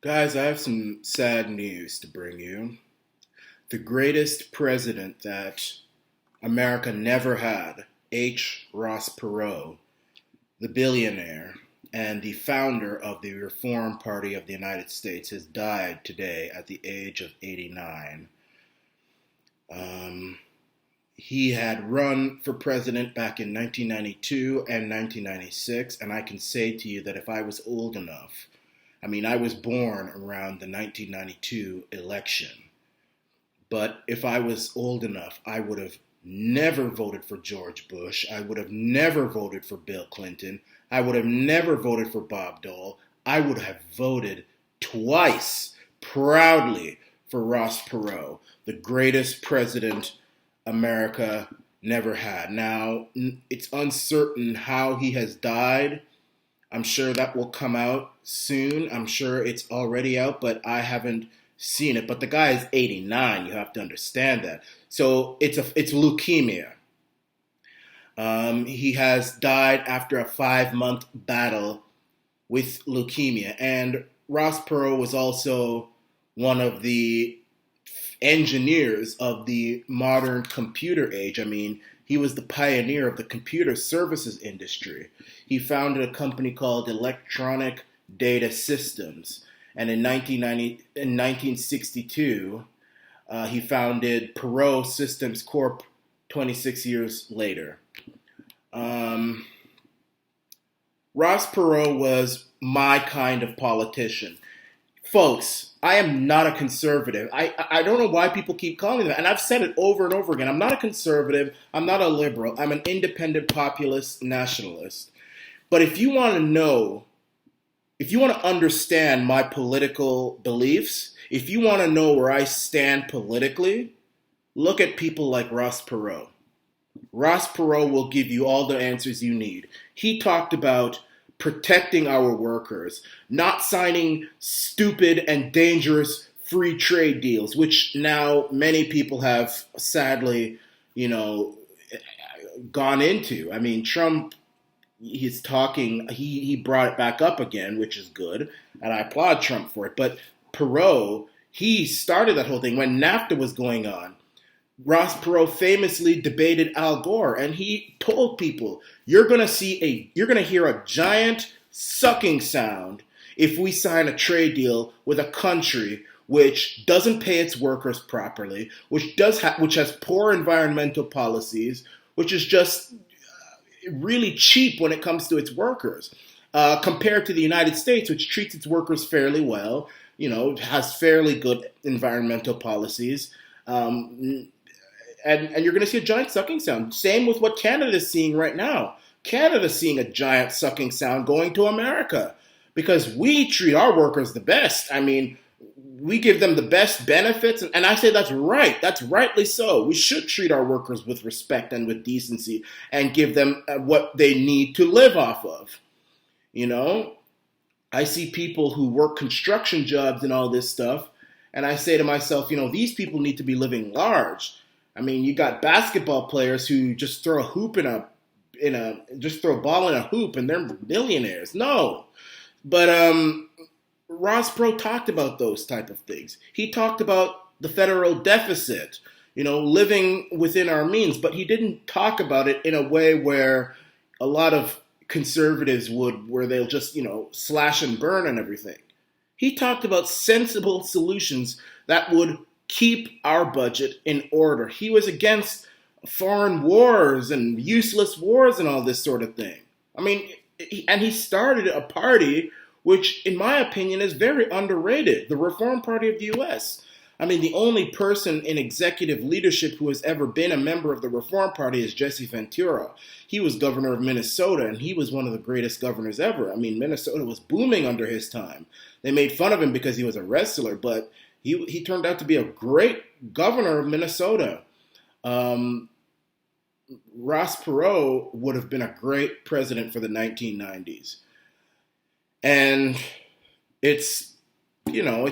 Guys, I have some sad news to bring you. The greatest president that America never had, H. Ross Perot, the billionaire and the founder of the Reform Party of the United States, has died today at the age of 89. Um, he had run for president back in 1992 and 1996, and I can say to you that if I was old enough, I was born around the 1992 election. But if I was old enough, I would have never voted for George Bush. I would have never voted for Bill Clinton. I would have never voted for Bob Dole. I would have voted twice, proudly, for Ross Perot, the greatest president America never had. Now, it's uncertain how he has died. I'm sure that will come out soon. I'm sure it's already out, but I haven't seen it. But the guy is 89. You have to understand that. So it's leukemia. He has died after a 5-month battle with leukemia. And Ross Perot was also one of the engineers of the modern computer age. He was the pioneer of the computer services industry. He founded a company called Electronic Data Systems. And in 1962, he founded Perot Systems Corp 26 years later. Ross Perot was my kind of politician. Folks, I am not a conservative. I don't know why people keep calling me that. And I've said it over and over again. I'm not a conservative. I'm not a liberal. I'm an independent populist nationalist. But if you want to understand my political beliefs, if you want to know where I stand politically, look at people like Ross Perot. Ross Perot will give you all the answers you need. He talked about protecting our workers, not signing stupid and dangerous free trade deals, which now many people have sadly, gone into. Trump, he brought it back up again, which is good, and I applaud Trump for it. But Perot, he started that whole thing when NAFTA was going on. Ross Perot famously debated Al Gore, and he told people, you're going to hear a giant sucking sound if we sign a trade deal with a country which doesn't pay its workers properly, which has poor environmental policies, which is just really cheap when it comes to its workers, compared to the United States, which treats its workers fairly well, has fairly good environmental policies. And you're going to see a giant sucking sound. Same with what Canada's seeing right now. Canada's seeing a giant sucking sound going to America because we treat our workers the best. We give them the best benefits. And I say that's right. That's rightly so. We should treat our workers with respect and with decency and give them what they need to live off of. I see people who work construction jobs and all this stuff. And I say to myself, these people need to be living large. You got basketball players who just throw a hoop just throw a ball in a hoop and they're millionaires. No. But Ross Perot talked about those type of things. He talked about the federal deficit, living within our means, but he didn't talk about it in a way where a lot of conservatives would, where they'll just, slash and burn and everything. He talked about sensible solutions that would keep our budget in order. He was against foreign wars and useless wars and all this sort of thing. And he started a party which, in my opinion, is very underrated, the Reform Party of the U.S. The only person in executive leadership who has ever been a member of the Reform Party is Jesse Ventura. He was governor of Minnesota, and he was one of the greatest governors ever. Minnesota was booming under his time. They made fun of him because he was a wrestler, but he turned out to be a great governor of Minnesota. Ross Perot would have been a great president for the 1990s. And it's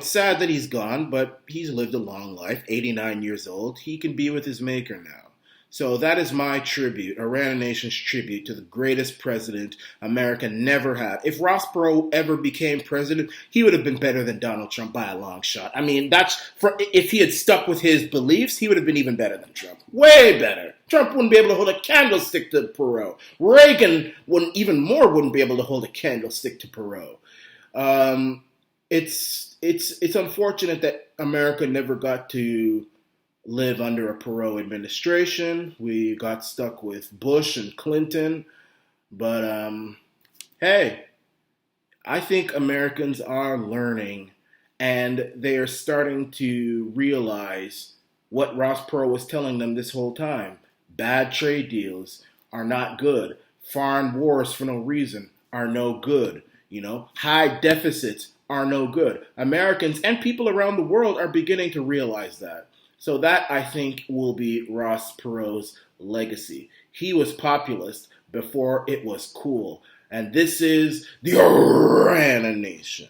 sad that he's gone, but he's lived a long life, 89 years old. He can be with his maker now. So that is my tribute, Arana Nation's tribute to the greatest president America never had. If Ross Perot ever became president, he would have been better than Donald Trump by a long shot. I mean, if he had stuck with his beliefs, he would have been even better than Trump. Way better. Trump wouldn't be able to hold a candlestick to Perot. Reagan wouldn't be able to hold a candlestick to Perot. It's unfortunate that America never got to live under a Perot administration. We got stuck with Bush and Clinton. But hey, I think Americans are learning and they are starting to realize what Ross Perot was telling them this whole time. Bad trade deals are not good. Foreign wars for no reason are no good. High deficits are no good. Americans and people around the world are beginning to realize that. So that, I think, will be Ross Perot's legacy. He was populist before it was cool. And this is the Arana Nation.